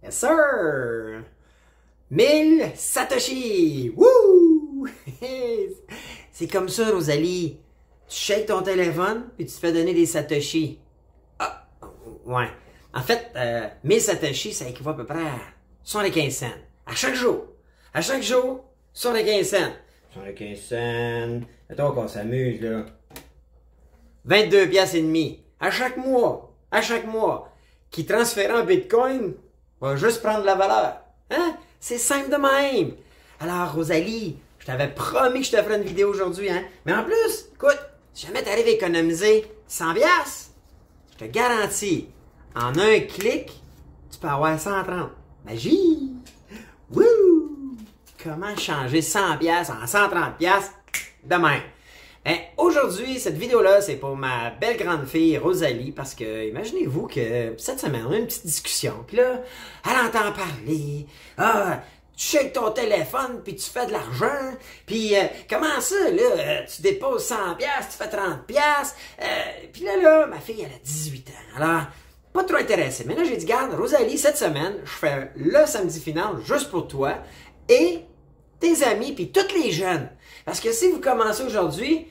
Yes, sir! 1000 Satoshi! Wouh! C'est comme ça, Rosalie. Tu shakes ton téléphone, puis tu te fais donner des Satoshi. Ah, ouais. En fait, 1000 Satoshi, ça équivaut à peu près à 75 cents. À chaque jour. À chaque jour, 75 cents. 75 cents. Attends qu'on s'amuse, là. 22 piastres et demi. À chaque mois. À chaque mois. Qui transféré en Bitcoin va juste prendre la valeur. Hein? C'est simple de même. Alors, Rosalie, je t'avais promis que je te ferais une vidéo aujourd'hui, hein? Mais en plus, écoute, si jamais tu arrives à économiser 100 piastres, je te garantis, en un clic, tu peux avoir 130. Magie! Wouh! Comment changer 100 piastres en 130 piastres de même? Ben, aujourd'hui, cette vidéo-là, c'est pour ma belle grande fille Rosalie, parce que, imaginez-vous que cette semaine, on a une petite discussion, puis là, elle entend parler, tu shakes ton téléphone, puis tu fais de l'argent, puis comment ça, là, tu déposes 100 piastres, tu fais 30 piastres, puis là, ma fille, elle a 18 ans, alors, pas trop intéressée, mais là, j'ai dit, garde, Rosalie, cette semaine, je fais le samedi finance juste pour toi, et tes amis, puis tous les jeunes, parce que si vous commencez aujourd'hui,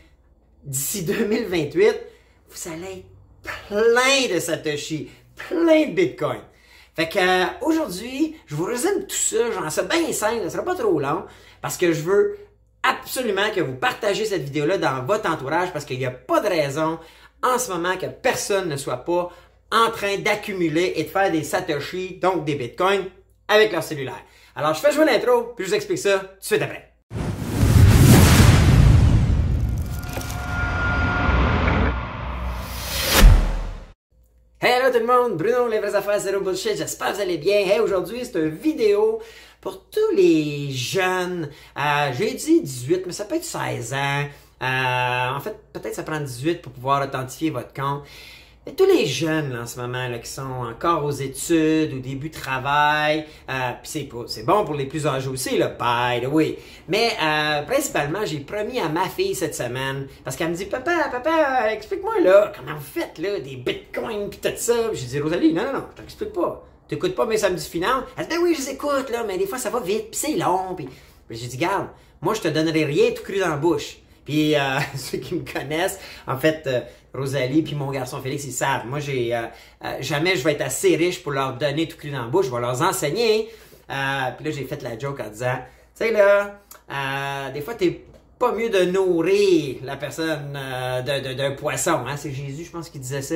d'ici 2028, vous allez être plein de Satoshi, plein de Bitcoin. Fait que aujourd'hui, je vous résume tout ça, j'en sais bien simple, ça sera pas trop long, parce que je veux absolument que vous partagez cette vidéo-là dans votre entourage, parce qu'il n'y a pas de raison en ce moment que personne ne soit pas en train d'accumuler et de faire des Satoshi, donc des Bitcoins, avec leur cellulaire. Alors, je fais jouer l'intro, puis je vous explique ça tout de suite après. Hello tout le monde, Bruno, les vraies affaires, zéro bullshit, j'espère que vous allez bien. Hey, aujourd'hui, c'est une vidéo pour tous les jeunes. J'ai dit 18, mais ça peut être 16 ans. En fait, peut-être ça prend 18 pour pouvoir authentifier votre compte. Mais tous les jeunes là, en ce moment là, qui sont encore aux études, au début de travail, puis c'est bon pour les plus âgés aussi, là, by the way. Mais principalement, j'ai promis à ma fille cette semaine, parce qu'elle me dit, papa, explique-moi là, comment vous faites là, des bitcoins pis tout ça. J'ai dit, Rosalie, non, je t'explique pas. T'écoutes pas mes samedis finances? Elle dit, ben oui, je les écoute là, mais des fois ça va vite, puis c'est long, puis j'ai dit, garde, moi je te donnerai rien tout cru dans la bouche. Puis ceux qui me connaissent, en fait, Rosalie puis mon garçon Félix, ils savent. Moi, jamais je vais être assez riche pour leur donner tout cru dans la bouche. Je vais leur enseigner. Puis là, j'ai fait la joke en disant, tu sais là, des fois, t'es pas mieux de nourrir la personne d'un poisson. Hein? C'est Jésus, je pense, qui disait ça.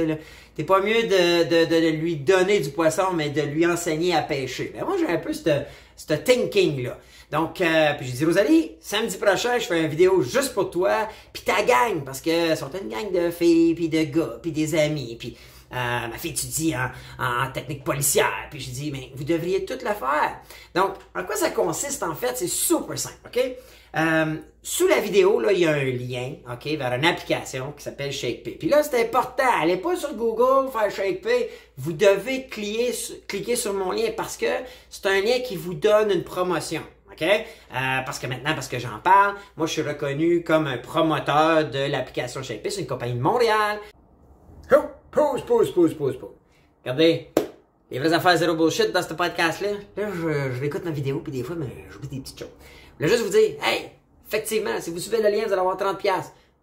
T'es pas mieux de lui donner du poisson, mais de lui enseigner à pêcher. Ben, moi, j'ai un peu ce thinking-là. Donc, puis j'ai dit, Rosalie, samedi prochain, je fais une vidéo juste pour toi, puis ta gang, parce que sont une gang de filles, puis de gars, puis des amis, puis ma fille étudie en technique policière, puis j'ai dit, mais vous devriez tout la faire. Donc, en quoi ça consiste en fait? C'est super simple, ok? Sous la vidéo, là, il y a un lien, ok, vers une application qui s'appelle ShakePay. Puis là, c'est important, allez pas sur Google faire ShakePay, vous devez cliquer sur mon lien parce que c'est un lien qui vous donne une promotion. Okay? Parce que j'en parle, moi je suis reconnu comme un promoteur de l'application ShakePay, c'est une compagnie de Montréal. Oh, pause. Regardez, les vraies affaires zéro bullshit dans ce podcast-là. Là, je réécoute ma vidéo, puis des fois, j'oublie des petites choses. Je voulais juste vous dire, hey, effectivement, si vous suivez le lien, vous allez avoir 30$.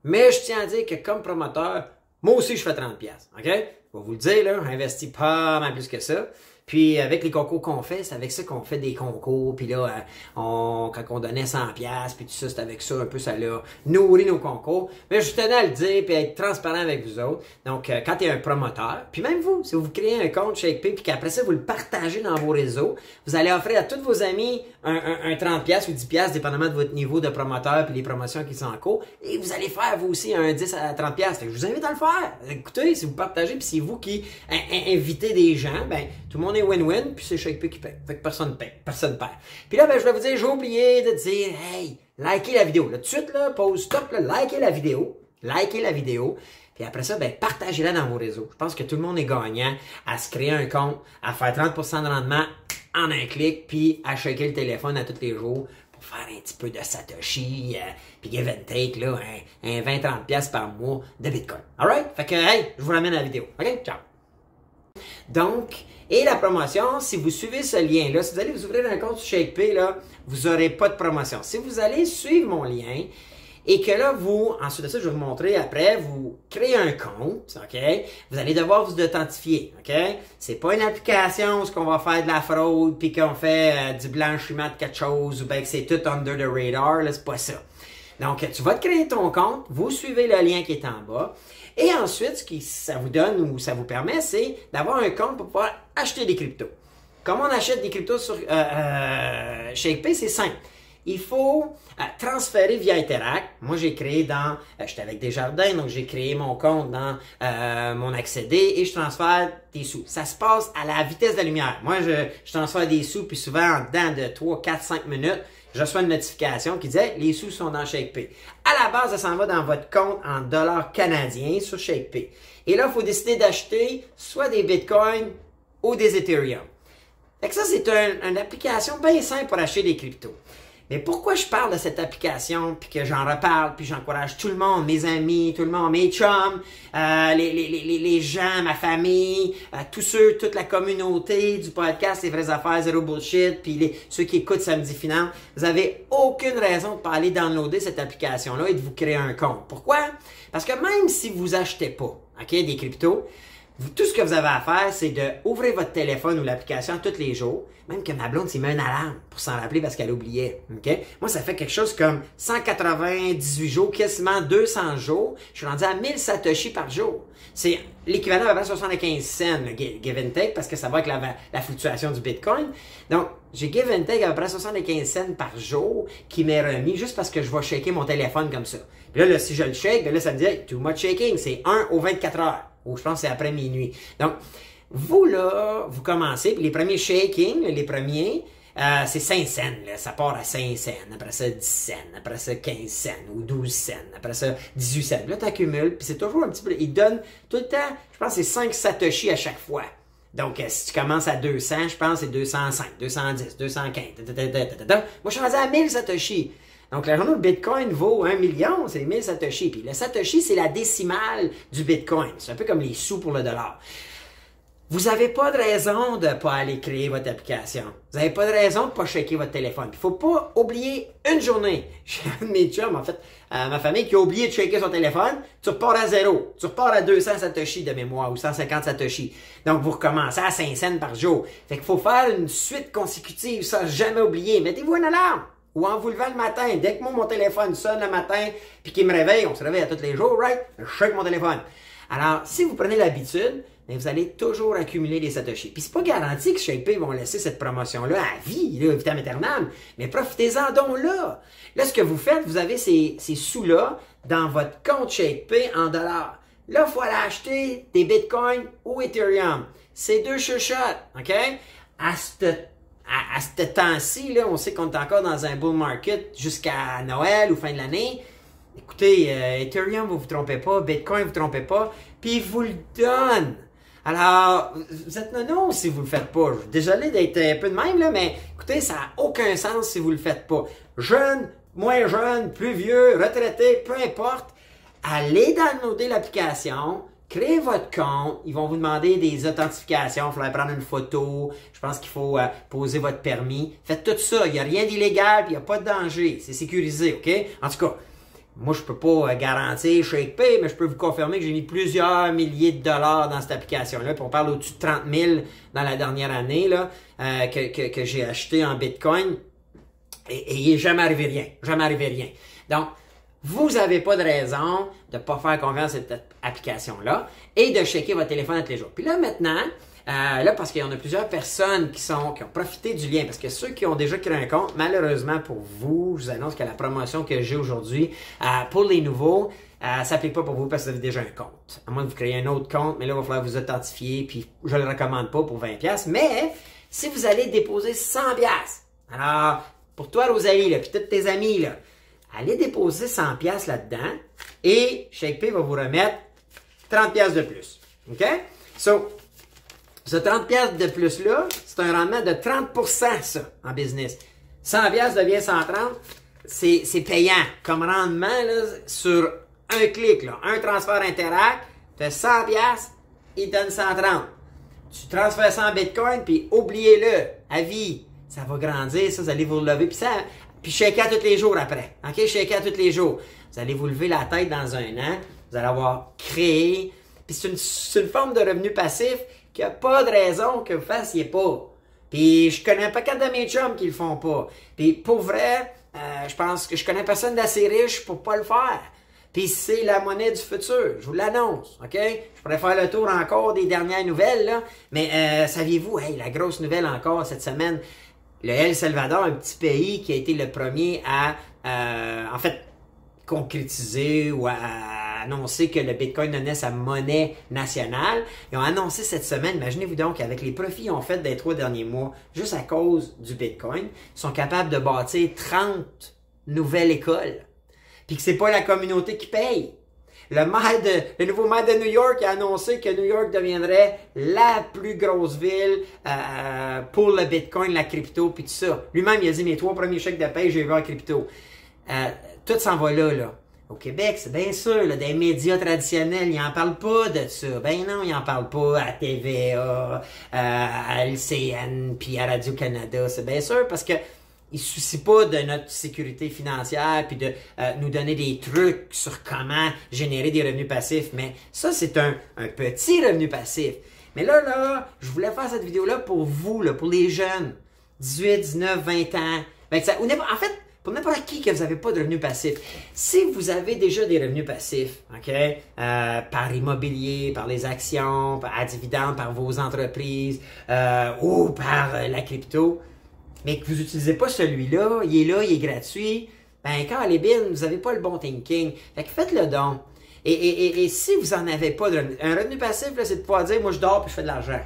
Mais je tiens à dire que comme promoteur, moi aussi je fais 30$. OK? Je vais vous le dire, là, j'investis pas mal plus que ça. Puis avec les concours qu'on fait, c'est avec ça qu'on fait des concours. Puis là, quand on donnait 100$, puis tout ça, c'est avec ça un peu, ça l'a nourri nos concours. Mais je tenais à le dire, puis à être transparent avec vous autres. Donc, quand tu es un promoteur, puis même vous, si vous créez un compte ShakePay, puis qu'après ça, vous le partagez dans vos réseaux, vous allez offrir à tous vos amis un 30$ ou 10$, dépendamment de votre niveau de promoteur, puis les promotions qui sont en cours. Et vous allez faire, vous aussi, un 10 à 30$. Fait que je vous invite à le faire. Écoutez, si vous partagez, puis c'est vous qui invitez des gens, ben tout le monde est win-win, puis c'est ShakePay qui paye. Fait que personne perd. Puis là, ben, je vais vous dire, j'ai oublié de dire, hey, likez la vidéo. Là, tout de suite, là, pause stop, là, likez la vidéo. Puis après ça, ben, partagez-la dans vos réseaux. Je pense que tout le monde est gagnant à se créer un compte, à faire 30% de rendement en un clic, puis à shaker le téléphone à tous les jours pour faire un petit peu de Satoshi, puis give and take, là, un 20-30$ par mois de Bitcoin. Alright? Fait que, hey, je vous ramène à la vidéo. OK? Ciao! Donc, et la promotion, si vous suivez ce lien-là, si vous allez vous ouvrir un compte sur ShakePay, là, vous n'aurez pas de promotion. Si vous allez suivre mon lien, et que là, ensuite de ça, je vais vous montrer après, vous créez un compte, OK? Vous allez devoir vous authentifier, OK? C'est pas une application où on va faire de la fraude puis qu'on fait du blanchiment de quelque chose ou bien que c'est tout under the radar, là, c'est pas ça. Donc, tu vas te créer ton compte, vous suivez le lien qui est en bas, et ensuite, ce que ça vous donne ou ça vous permet, c'est d'avoir un compte pour pouvoir acheter des cryptos. Comment on achète des cryptos sur ShakePay? C'est simple. Il faut transférer via Interact. Moi, j'ai créé j'étais avec Desjardins, donc j'ai créé mon compte dans mon accédé et je transfère des sous. Ça se passe à la vitesse de la lumière. Moi, je transfère des sous, puis souvent, en dedans de 3, 4, 5 minutes, je reçois une notification qui disait « Les sous sont dans ShakePay ». À la base, ça s'en va dans votre compte en dollars canadiens sur ShakePay. Et là, il faut décider d'acheter soit des Bitcoins ou des Ethereum. Fait que ça, c'est une application bien simple pour acheter des cryptos. Mais pourquoi je parle de cette application, puis que j'en reparle, puis j'encourage tout le monde, mes amis, tout le monde, mes chums, les gens, ma famille, tous ceux, toute la communauté du podcast Les Vraies Affaires, Zéro Bullshit, puis ceux qui écoutent Samedi Finance, vous avez aucune raison de pas aller downloader cette application-là et de vous créer un compte. Pourquoi? Parce que même si vous achetez pas, OK, des cryptos, tout ce que vous avez à faire, c'est d'ouvrir votre téléphone ou l'application tous les jours. Même que ma blonde s'est mis une alarme pour s'en rappeler parce qu'elle oubliait. Okay? Moi, ça fait quelque chose comme 198 jours, quasiment 200 jours. Je suis rendu à 1000 Satoshi par jour. C'est l'équivalent à 75 cents, le give and take, parce que ça va avec la fluctuation du Bitcoin. Donc, j'ai give and take à peu près 75 cents par jour qui m'est remis juste parce que je vais shaker mon téléphone comme ça. Puis là, si je le shake, là, ça me dit hey, too much shaking. C'est 1 aux 24 heures. Ou je pense que c'est après minuit. Donc, vous, là, vous commencez, puis les premiers shakings, les premiers, c'est 5 cents. Là, ça part à 5 cents, après ça 10 cents, après ça 15 cents ou 12 cents, après ça 18 cents. Là, tu accumules, puis c'est toujours un petit peu... Ils donnent tout le temps, je pense que c'est 5 Satoshi à chaque fois. Donc, si tu commences à 200, je pense que c'est 205, 210, 215. Moi, je suis rendu à 1000 Satoshi. Donc, la journée où le Bitcoin vaut 1 million, c'est 1000 Satoshi. Puis le Satoshi, c'est la décimale du Bitcoin. C'est un peu comme les sous pour le dollar. Vous n'avez pas de raison de ne pas aller créer votre application. Vous n'avez pas de raison de ne pas checker votre téléphone. Il ne faut pas oublier une journée. J'ai un de mes chums, en fait, ma famille, qui a oublié de checker son téléphone. Tu repars à 0. Tu repars à 200 Satoshi de mémoire ou 150 Satoshi. Donc, vous recommencez à 5 cents par jour. Fait qu'il faut faire une suite consécutive, ça, jamais oublier. Mettez-vous une alarme. Ou en vous levant le matin, dès que moi, mon téléphone sonne le matin, puis qu'il me réveille, on se réveille à tous les jours, right? Je check mon téléphone. Alors, si vous prenez l'habitude, vous allez toujours accumuler les Satoshi. Puis c'est pas garanti que ShakePay vont laisser cette promotion-là à vie, là, vitam aeternam, mais profitez-en donc là. Là, ce que vous faites, vous avez ces sous-là dans votre compte ShakePay en dollars. Là, il faut aller acheter des Bitcoins ou Ethereum. C'est deux chuchotes, OK? À ce temps-ci, là, on sait qu'on est encore dans un bull market jusqu'à Noël ou fin de l'année. Écoutez, Ethereum, vous vous trompez pas, Bitcoin, vous vous trompez pas, puis ils vous le donnent. Alors, vous êtes non si vous le faites pas. Je suis désolé d'être un peu de même, là, mais écoutez, ça n'a aucun sens si vous le faites pas. Jeune, moins jeune, plus vieux, retraité, peu importe, allez downloader l'application, créez votre compte, ils vont vous demander des authentifications, il faudra prendre une photo, je pense qu'il faut poser votre permis. Faites tout ça, il n'y a rien d'illégal, il n'y a pas de danger, c'est sécurisé, OK? En tout cas, moi, je peux pas garantir ShakePay, mais je peux vous confirmer que j'ai mis plusieurs milliers de dollars dans cette application-là. Puis on parle au-dessus de 30 000 dans la dernière année là, que j'ai acheté en Bitcoin. Et il n'est jamais arrivé rien. Jamais arrivé rien. Donc, vous n'avez pas de raison de ne pas faire confiance à cette application-là et de checker votre téléphone tous les jours. Puis là, maintenant, parce qu'il y en a plusieurs personnes qui ont profité du lien, parce que ceux qui ont déjà créé un compte, malheureusement pour vous, je vous annonce que la promotion que j'ai aujourd'hui, pour les nouveaux, s'applique pas pour vous parce que vous avez déjà un compte. À moins que vous créez un autre compte, mais là, il va falloir vous authentifier, puis je le recommande pas pour 20$. Mais, si vous allez déposer 100$, alors, pour toi, Rosalie, là, puis tous tes amis, là, allez déposer 100$ là-dedans, et ShakePay va vous remettre 30$ de plus. OK? So, ce 30$ de plus-là, c'est un rendement de 30%, ça, en business. 100 piastres devient 130, c'est payant. Comme rendement, là, sur un clic, là, un transfert Interac, tu as 100 piastres, il te donne 130. Tu transfères ça en Bitcoin, puis oubliez-le, à vie. Ça va grandir, ça, vous allez vous lever. Puis shaker tous les jours après. OK? Shaker tous les jours. Vous allez vous lever la tête dans un an. Vous allez avoir créé. Puis c'est une forme de revenu passif qu'il n'y a pas de raison que vous ne fassiez pas. Puis je connais pas quatre de mes chums qui le font pas. Puis pour vrai, je pense que je connais personne d'assez riche pour pas le faire. Puis c'est la monnaie du futur, je vous l'annonce, OK? Je pourrais faire le tour encore des dernières nouvelles, là, mais saviez-vous, hey, la grosse nouvelle encore cette semaine, le El Salvador, un petit pays qui a été le premier à, en fait, concrétiser ou à annoncer que le Bitcoin devenait sa monnaie nationale. Ils ont annoncé cette semaine, imaginez-vous donc, avec les profits qu'ils ont fait des 3 derniers mois, juste à cause du Bitcoin, ils sont capables de bâtir 30 nouvelles écoles. Puis que c'est pas la communauté qui paye. Le nouveau maire de New York a annoncé que New York deviendrait la plus grosse ville pour le Bitcoin, la crypto, puis tout ça. Lui-même, il a dit, mes 3 premiers chèques de paye, j'ai vu en crypto. Tout s'en va là. Au Québec, c'est bien sûr, là, des médias traditionnels, ils n'en parlent pas de ça. Ben non, ils n'en parlent pas à TVA, à LCN, puis à Radio-Canada. C'est bien sûr parce que ils ne se soucient pas de notre sécurité financière puis de nous donner des trucs sur comment générer des revenus passifs. Mais ça, c'est un petit revenu passif. Mais là, je voulais faire cette vidéo-là pour vous, là, pour les jeunes, 18, 19, 20 ans. Ben, en fait, pour n'importe qui que vous n'avez pas de revenus passifs. Si vous avez déjà des revenus passifs, OK, par immobilier, par les actions, à dividendes, par vos entreprises ou par la crypto, mais que vous n'utilisez pas celui-là, il est gratuit, ben quand les bines, vous n'avez pas le bon thinking. Fait que faites-le donc. Et si vous n'en avez pas, un revenu passif, c'est de pouvoir dire, moi je dors puis je fais de l'argent.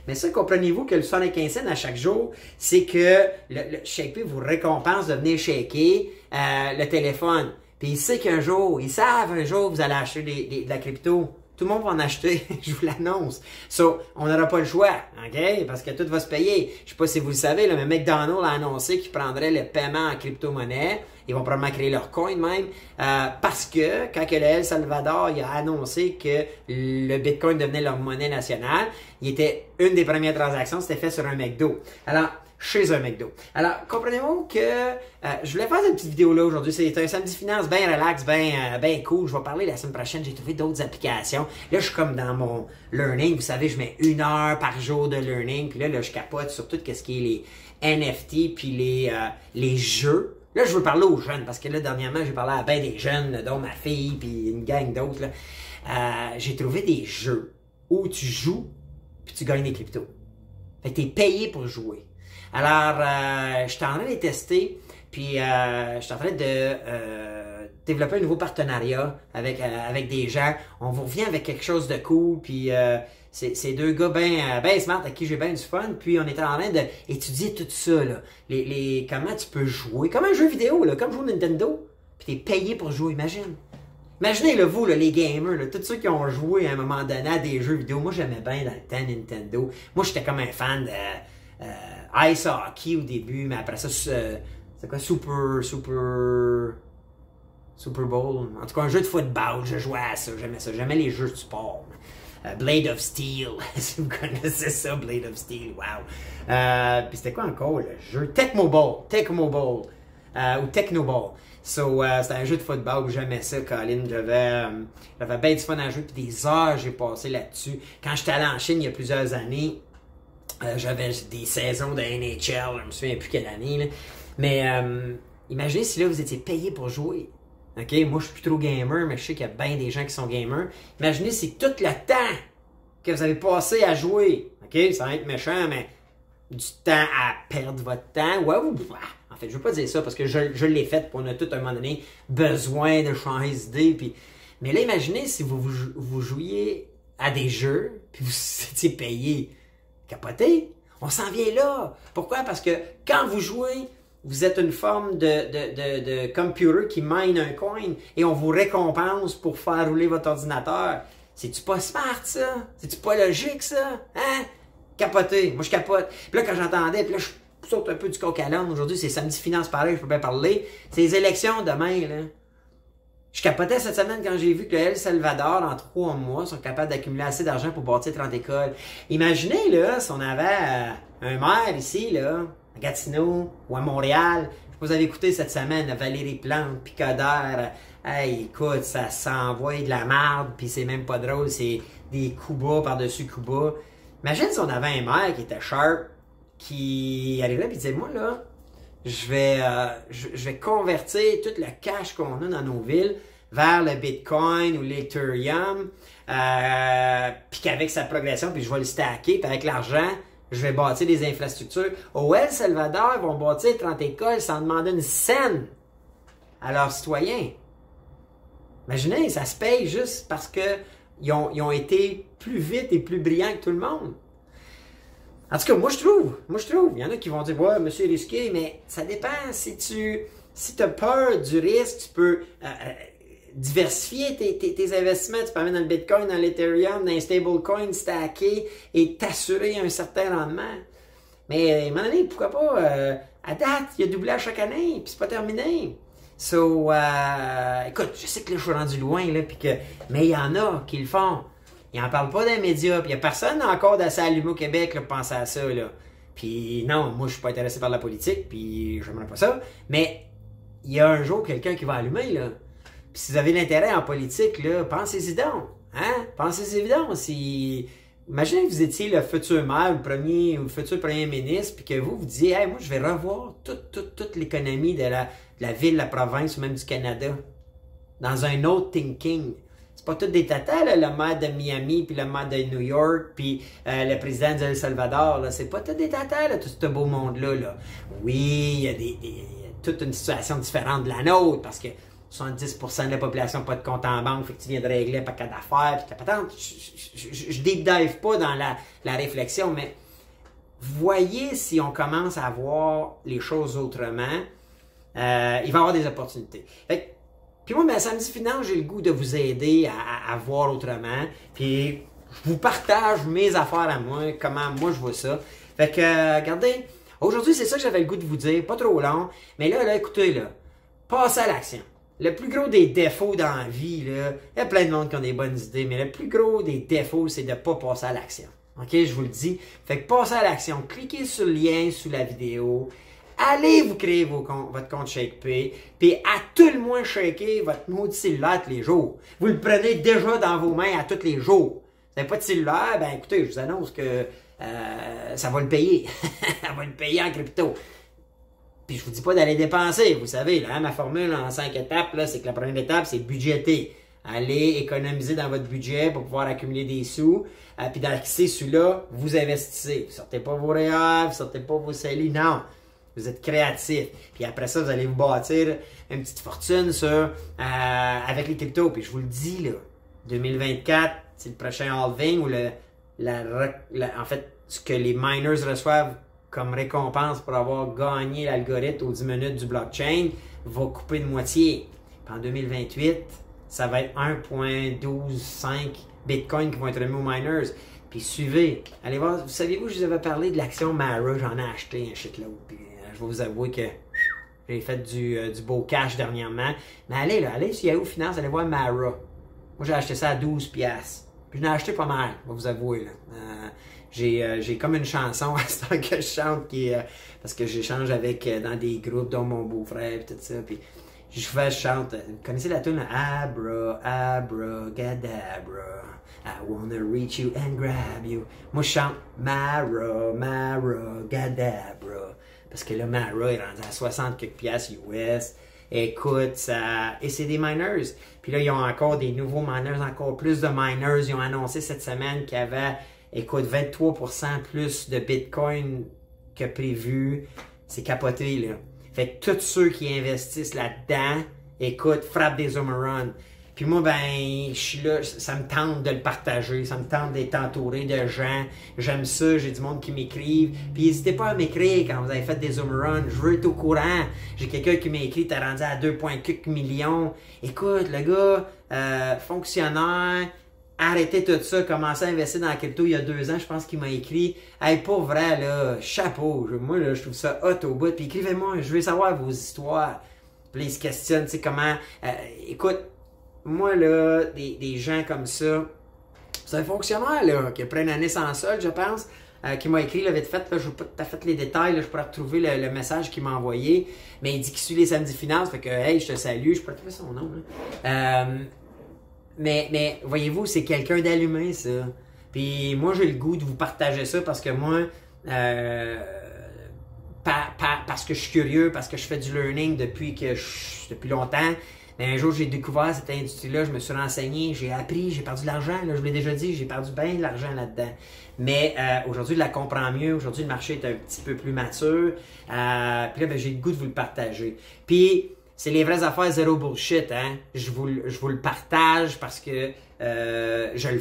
Mais ça, comprenez-vous que le 75 cents à chaque jour, c'est que le ShakePay vous récompense de venir shaker le téléphone. Puis ils savent un jour, vous allez acheter de la crypto. Tout le monde va en acheter, je vous l'annonce. So, on n'aura pas le choix, OK? Parce que tout va se payer. Je sais pas si vous le savez, là, mais McDonald's a annoncé qu'ils prendraient le paiement en crypto-monnaie. Ils vont probablement créer leur coin même. Parce que, quand le El Salvador il a annoncé que le Bitcoin devenait leur monnaie nationale, une des premières transactions, c'était fait sur un McDo. Alors, chez un McDo. Alors, comprenez-vous que je voulais faire cette petite vidéo-là aujourd'hui. C'est un samedi finance bien relax, bien cool. Je vais parler la semaine prochaine. J'ai trouvé d'autres applications. Là, je suis comme dans mon learning. Vous savez, je mets 1 heure par jour de learning. Puis là, je capote sur tout ce qui est les NFT puis les jeux. Là, je veux parler aux jeunes parce que là, dernièrement, j'ai parlé à ben des jeunes, dont ma fille puis une gang d'autres. J'ai trouvé des jeux où tu joues puis tu gagnes des cryptos. Fait que t'es payé pour jouer. Alors, je suis en train de les tester, puis je suis en train de développer un nouveau partenariat avec des gens. On vous revient avec quelque chose de cool, puis c'est 2 gars bien smart avec qui j'ai bien du fun, puis on est en train d'étudier tout ça, là. Comment tu peux jouer, comme un jeu vidéo, là, comme jouer au Nintendo, puis t'es payé pour jouer, imagine. Imaginez, là, vous, là, les gamers, là, tous ceux qui ont joué à un moment donné à des jeux vidéo. Moi, j'aimais bien dans le temps Nintendo. Moi, j'étais comme un fan de Ice Hockey au début, mais après ça, c'est quoi, Super Bowl? En tout cas, un jeu de football, je jouais à ça, j'aimais ça. J'aimais les jeux de sport. Blade of Steel, si vous connaissez ça, Blade of Steel, wow. Puis c'était quoi encore, le jeu? Tecmo Bowl, ou Technoball. So, c'était un jeu de football où j'aimais ça, Colin. J'avais bien du fun à jouer, puis des heures j'ai passé là-dessus. Quand j'étais allé en Chine il y a plusieurs années, j'avais des saisons de NHL, je me souviens plus quelle année, là. Mais imaginez si là vous étiez payé pour jouer. OK, moi je suis plus trop gamer, mais je sais qu'il y a bien des gens qui sont gamers. Imaginez si tout le temps que vous avez passé à jouer, OK, ça va être méchant, mais du temps à perdre votre temps, ouais, en fait, je veux pas dire ça parce que je l'ai fait, puis on a tout à un moment donné besoin de changer d'idée. Mais là, imaginez si vous jouiez à des jeux, puis vous étiez payé. Capoté. On s'en vient là. Pourquoi? Parce que quand vous jouez, vous êtes une forme de computer qui mine un coin et on vous récompense pour faire rouler votre ordinateur. C'est-tu pas smart, ça? C'est-tu pas logique, ça? Hein? Capoté. Moi, je capote. Puis là, quand j'entendais, puis là, saute un peu du coq à l'âne. Aujourd'hui, c'est samedi finance pareil, je peux bien parler. C'est les élections demain, là. Je capotais cette semaine quand j'ai vu que le El Salvador, en 3 mois, sont capables d'accumuler assez d'argent pour bâtir 30 écoles. Imaginez, là, si on avait un maire ici, là, à Gatineau ou à Montréal. Je sais pas si vous avez écouté cette semaine, là, Valérie Plante, puis Coderre. Hey, écoute, ça s'envoie de la merde, puis c'est même pas drôle, c'est des coups bas par-dessus coups bas. Imagine si on avait un maire qui était sharp, qui arrivait et disait, moi, là, je vais convertir tout le cash qu'on a dans nos villes vers le Bitcoin ou l'Ethereum, puis qu'avec sa progression, puis je vais le stacker, puis avec l'argent, je vais bâtir des infrastructures. Au El Salvador, ils vont bâtir 30 écoles sans demander une scène à leurs citoyens. Imaginez, ça se paye juste parce qu'ils ont été plus vite et plus brillants que tout le monde. En tout cas, moi je trouve. Il y en a qui vont dire, ouais, monsieur est risqué, mais ça dépend. Si tu as peur du risque, tu peux diversifier tes investissements. Tu peux aller dans le Bitcoin, dans l'Ethereum, dans les stablecoins, stacker et t'assurer un certain rendement. Mais à un moment donné, pourquoi pas, à date, il y a doublé à chaque année, puis c'est pas terminé. So, écoute, je sais que là, je suis rendu loin, là, mais il y en a qui le font. Ils n'en parlent pas dans les médias, puis il n'y a personne encore d'assez allumé au Québec là, pour penser à ça, là. Puis non, moi, je suis pas intéressé par la politique, puis j'aimerais pas ça, mais il y a un jour quelqu'un qui va allumer, là. Puis si vous avez l'intérêt en politique, là, pensez-y donc, hein? Pensez-y donc, Imaginez que vous étiez le futur maire, ou le futur premier ministre, puis que vous disiez, hey, moi, je vais revoir toute l'économie de la ville, de la province, ou même du Canada, dans un autre thinking. C'est pas tous des tatas, là, le maire de Miami, puis le maire de New York, puis le président de El Salvador, là. C'est pas tous des tatas, là, tout ce beau monde-là, là. Oui, il y a toute une situation différente de la nôtre, parce que 70% de la population n'a pas de compte en banque, fait que tu viens de régler pas cas d'affaires, puis patente. Je deep dive pas dans la réflexion, mais voyez si on commence à voir les choses autrement, il va y avoir des opportunités. Fait que, puis moi, samedi finance, j'ai le goût de vous aider à voir autrement, puis je vous partage mes affaires à moi, comment moi je vois ça. Fait que, regardez, aujourd'hui, c'est ça que j'avais le goût de vous dire, pas trop long, mais là, écoutez, là, passez à l'action. Le plus gros des défauts dans la vie, là, il y a plein de monde qui ont des bonnes idées, mais le plus gros des défauts, c'est de ne pas passer à l'action. OK, je vous le dis. Fait que passez à l'action. Cliquez sur le lien sous la vidéo. Allez vous créer votre compte ShakePay, puis à tout le moins shaker votre maudit cellulaire tous les jours. Vous le prenez déjà dans vos mains à tous les jours. Vous n'avez pas de cellulaire, ben écoutez, je vous annonce que ça va le payer. Ça va le payer en crypto. Puis je vous dis pas d'aller dépenser, vous savez, là, ma formule en 5 étapes, là, c'est que la première étape, c'est budgéter. Allez économiser dans votre budget pour pouvoir accumuler des sous. Puis dans ces sous-là, vous investissez. Vous sortez pas vos REER, vous sortez pas vos CELI, non. Vous êtes créatif. Puis après ça, vous allez vous bâtir une petite fortune avec les cryptos. Puis je vous le dis, là, 2024, c'est le prochain halving où en fait, ce que les miners reçoivent comme récompense pour avoir gagné l'algorithme aux 10 minutes du blockchain va couper de moitié. Puis en 2028, ça va être 1,125 Bitcoin qui vont être remis aux miners. Puis suivez, allez voir, vous savez-vous, je vous avais parlé de l'action Mara, j'en ai acheté un shitload. Puis je vais vous avouer que j'ai fait du beau cash dernièrement. Mais allez sur Yahoo Finance, allez voir Mara. Moi, j'ai acheté ça à 12$. Puis je l'ai acheté pas mal, je vais vous avouer. Là. J'ai comme une chanson à ce temps que je chante parce que j'échange dans des groupes dont mon beau-frère et tout ça. Puis je chante. Vous connaissez la tune Abra, Abra, Gadabra. I wanna reach you and grab you. Moi je chante Mara, Mara, Gadabra. Parce que là, Mara est rendu à 60 quelques piastres US. Écoute, et c'est des miners. Puis là, ils ont encore des nouveaux miners, encore plus de miners. Ils ont annoncé cette semaine qu'il y avait, écoute, 23% plus de Bitcoin que prévu. C'est capoté, là. Fait que tous ceux qui investissent là-dedans, écoute, frappent des home runs. Puis moi, je suis là, ça me tente de le partager, ça me tente d'être entouré de gens. J'aime ça, j'ai du monde qui m'écrivent. Puis n'hésitez pas à m'écrire quand vous avez fait des home runs. Je veux être au courant. J'ai quelqu'un qui m'a écrit, t'as rendu à 2,4 millions. Écoute, le gars, fonctionnaire, arrêtez tout ça, commencez à investir dans la crypto il y a 2 ans, je pense qu'il m'a écrit « Hey, pour vrai, là, chapeau, moi, là, je trouve ça hot au bout, puis écrivez-moi, je veux savoir vos histoires. » Puis là, il se questionne, tu sais, comment... écoute, moi, là, des gens comme ça, c'est un fonctionnaire, là, qui a pris une année sans solde, je pense, qui m'a écrit, là, vite fait, là, je ne veux pas tout à fait les détails, là, je pourrais retrouver le message qu'il m'a envoyé, mais il dit qu'il suit les samedis finances, fait que, hey, je te salue, je peux retrouver son nom, là. Mais voyez-vous, c'est quelqu'un d'allumé, ça. Puis moi, j'ai le goût de vous partager ça parce que moi, parce que je suis curieux, parce que je fais du learning depuis longtemps. Mais un jour, j'ai découvert cette industrie-là, je me suis renseigné, j'ai appris, j'ai perdu de l'argent, là, je vous l'ai déjà dit, j'ai perdu bien de l'argent là-dedans. Mais aujourd'hui, je la comprends mieux, aujourd'hui, le marché est un petit peu plus mature. Puis là, ben, j'ai le goût de vous le partager. Puis, c'est les vraies affaires, zéro bullshit, hein. Je vous le partage parce que je le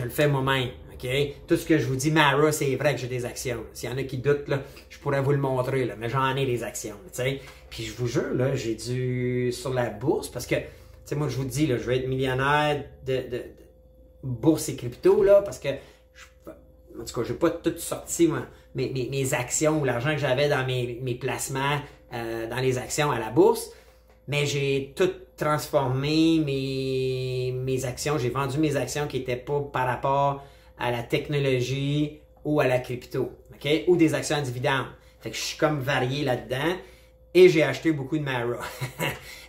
fais moi-même, ok? Tout ce que je vous dis, Mara, c'est vrai que j'ai des actions. S'il y en a qui doutent, là, je pourrais vous le montrer, là, mais j'en ai des actions, tu sais. Puis je vous jure, là, j'ai dû sur la bourse parce que, tu sais, moi je vous dis, là, je veux être millionnaire de bourse et crypto, là, parce que, en tout cas, j'ai pas tout sorti, moi, mes actions ou l'argent que j'avais dans mes placements dans les actions à la bourse. Mais j'ai tout transformé mes actions. J'ai vendu mes actions qui n'étaient pas par rapport à la technologie ou à la crypto. Okay? Ou des actions à dividendes. Fait que je suis comme varié là-dedans. Et j'ai acheté beaucoup de Mara.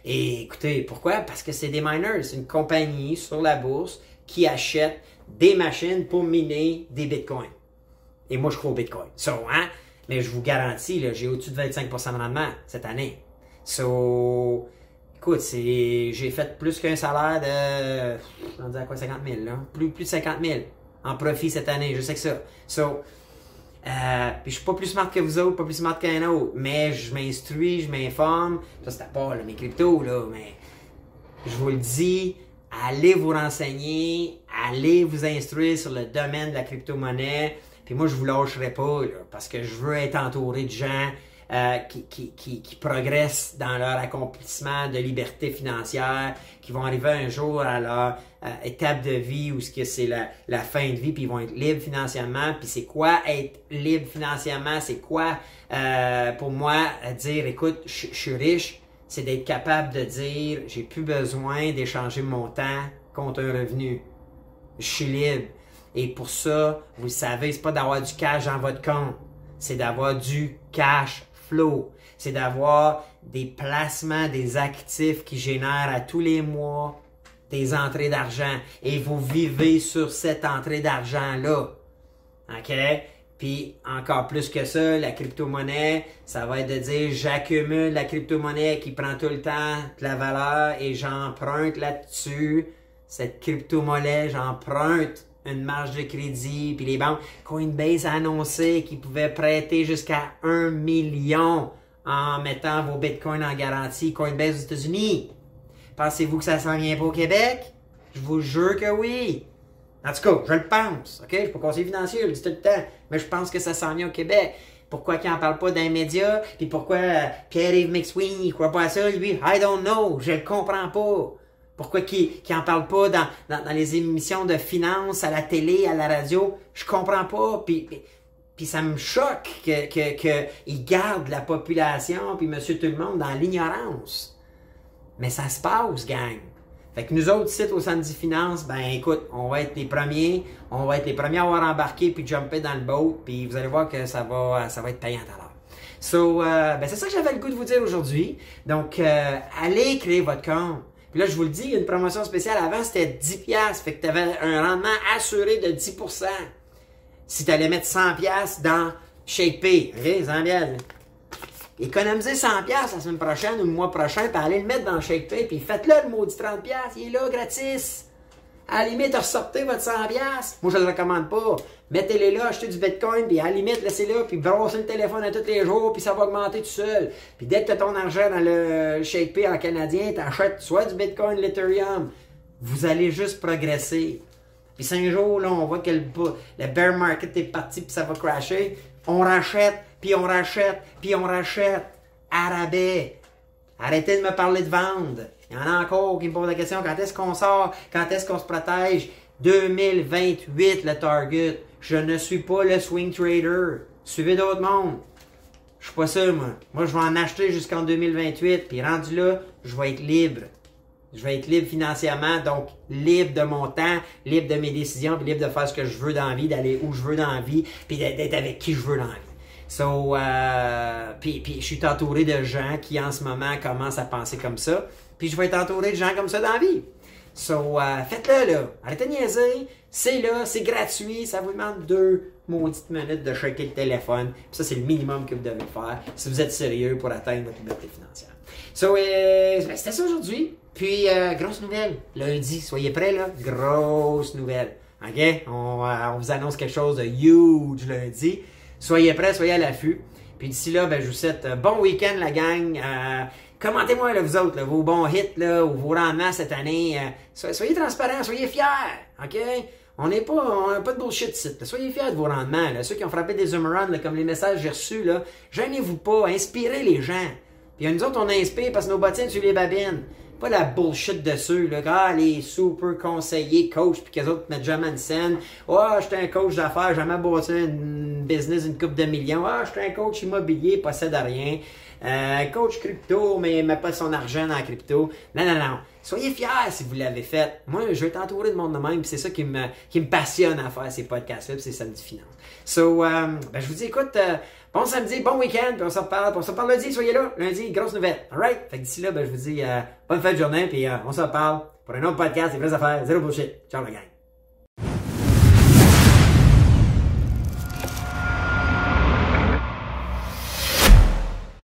Et écoutez, pourquoi? Parce que c'est des miners. C'est une compagnie sur la bourse qui achète des machines pour miner des bitcoins. Et moi, je crois au bitcoin. Hein? Mais je vous garantis, j'ai au-dessus de 25% de rendement cette année. So, écoute, j'ai fait plus qu'un salaire de, on dit à quoi, 50 000, là? Plus de 50 000 en profit cette année, je sais que ça. So, puis je suis pas plus smart que vous autres, pas plus smart qu'un autre, mais je m'instruis, je m'informe. Ça, c'est à part là, mes cryptos, là, mais je vous le dis, allez vous renseigner, allez vous instruire sur le domaine de la crypto-monnaie. Puis moi, je vous lâcherai pas, là, parce que je veux être entouré de gens qui progressent dans leur accomplissement de liberté financière, qui vont arriver un jour à leur étape de vie où c'est la fin de vie, puis ils vont être libres financièrement. Puis c'est quoi être libre financièrement? C'est quoi, pour moi, dire, écoute, je suis riche, c'est d'être capable de dire, j'ai plus besoin d'échanger mon temps contre un revenu. Je suis libre. Et pour ça, vous le savez, c'est pas d'avoir du cash dans votre compte, c'est d'avoir du cash flow. C'est d'avoir des placements, des actifs qui génèrent à tous les mois des entrées d'argent. Et vous vivez sur cette entrée d'argent-là. OK? Puis, encore plus que ça, la crypto-monnaie, ça va être de dire, j'accumule la crypto-monnaie qui prend tout le temps de la valeur et j'emprunte là-dessus. Cette crypto-monnaie, j'emprunte une marge de crédit, puis les banques. Coinbase a annoncé qu'ils pouvaient prêter jusqu'à 1 million en mettant vos bitcoins en garantie. Coinbase aux États-Unis. Pensez-vous que ça s'en vient pas au Québec? Je vous jure que oui. En tout cas, je le pense. OK? Je suis pas conseiller financier, je le dis tout le temps. Mais je pense que ça s'en vient au Québec. Pourquoi qu'il n'en parle pas dans les médias? Puis pourquoi Pierre-Yves McSween, il croit pas à ça, lui? I don't know. Je le comprends pas. Pourquoi qu'il n'en parle pas dans les émissions de finances, à la télé, à la radio? Je comprends pas. Puis ça me choque qu'il garde la population, puis monsieur tout le monde, dans l'ignorance. Mais ça se passe, gang. Fait que nous autres, sites au Samedi Finance, ben écoute, on va être les premiers. On va être les premiers à avoir embarqué puis jumper dans le boat. Puis vous allez voir que ça va être payant à l'heure. So, ben c'est ça que j'avais le goût de vous dire aujourd'hui. Donc, allez créer votre compte. Puis là, je vous le dis, il y a une promotion spéciale. Avant, c'était 10$. Fait que tu avais un rendement assuré de 10%. Si tu allais mettre 100$ dans ShakePay. OK, 100$. Économisez 100$ la semaine prochaine ou le mois prochain, puis allez le mettre dans ShakePay, puis faites-le le maudit 30$. Il est là, gratis. À la limite, ressortez votre 100$. Moi, je ne le recommande pas. Mettez-les là, achetez du Bitcoin, puis à la limite, laissez-le, puis brossez le téléphone à tous les jours, puis ça va augmenter tout seul. Puis dès que tu as ton argent dans le ShakePay en canadien, tu achètes soit du Bitcoin, l'Ethereum. Vous allez juste progresser. Puis 5 jours, là, on voit que le bear market est parti, puis ça va crasher. On rachète, puis on rachète, puis on rachète. À rabais. Arrêtez de me parler de vendre. Il y en a encore qui me posent la question, quand est-ce qu'on sort? Quand est-ce qu'on se protège? 2028 le target. Je ne suis pas le swing trader. Suivez d'autres mondes. Je suis pas ça, moi. Moi, je vais en acheter jusqu'en 2028. Puis rendu là, je vais être libre. Je vais être libre financièrement, donc libre de mon temps, libre de mes décisions, puis libre de faire ce que je veux dans la vie, d'aller où je veux dans la vie, puis d'être avec qui je veux dans la vie. So, puis je suis entouré de gens qui en ce moment commencent à penser comme ça, puis je vais être entouré de gens comme ça dans la vie. So, faites-le là, arrêtez de niaiser, c'est là, c'est gratuit, ça vous demande 2 maudites minutes de checker le téléphone, puis ça c'est le minimum que vous devez faire si vous êtes sérieux pour atteindre votre liberté financière. So, c'était ça aujourd'hui. Puis, grosse nouvelle, lundi, soyez prêts là, grosse nouvelle, ok? On vous annonce quelque chose de huge lundi. Soyez prêts, soyez à l'affût. Puis d'ici là, ben, je vous souhaite bon week-end la gang. Commentez-moi là, vous autres, là, vos bons hits là, ou vos rendements cette année. Soyez transparents, soyez fiers, ok? On n'a pas de bullshit ici. Soyez fiers de vos rendements. Là. Ceux qui ont frappé des zoom around, comme les messages que j'ai reçus, là, gênez-vous pas, inspirez les gens. Puis nous autres, on inspire parce que nos bottines sur les babines. Pas la bullshit de ceux, là, les super conseillers, coachs, puis qu'eux autres mettent jamais une scène. Ah, j'étais un coach d'affaires, jamais bâti une business, une couple de millions. Ah, j'étais un coach immobilier, possède rien. Coach crypto, mais met pas son argent dans la crypto. Non. Soyez fiers si vous l'avez fait. Moi, je vais t'entourer de monde de même, c'est ça qui me passionne à faire ces podcasts-là, puis c'est Samedi Finance. So, je vous dis, écoute, bon samedi, bon week-end, puis on se reparle lundi, soyez là, lundi, grosse nouvelle. Alright? Fait que d'ici là, je vous dis, bonne fin de journée, puis on se reparle pour un autre podcast, des vraies affaires, zéro bullshit. Ciao la gang!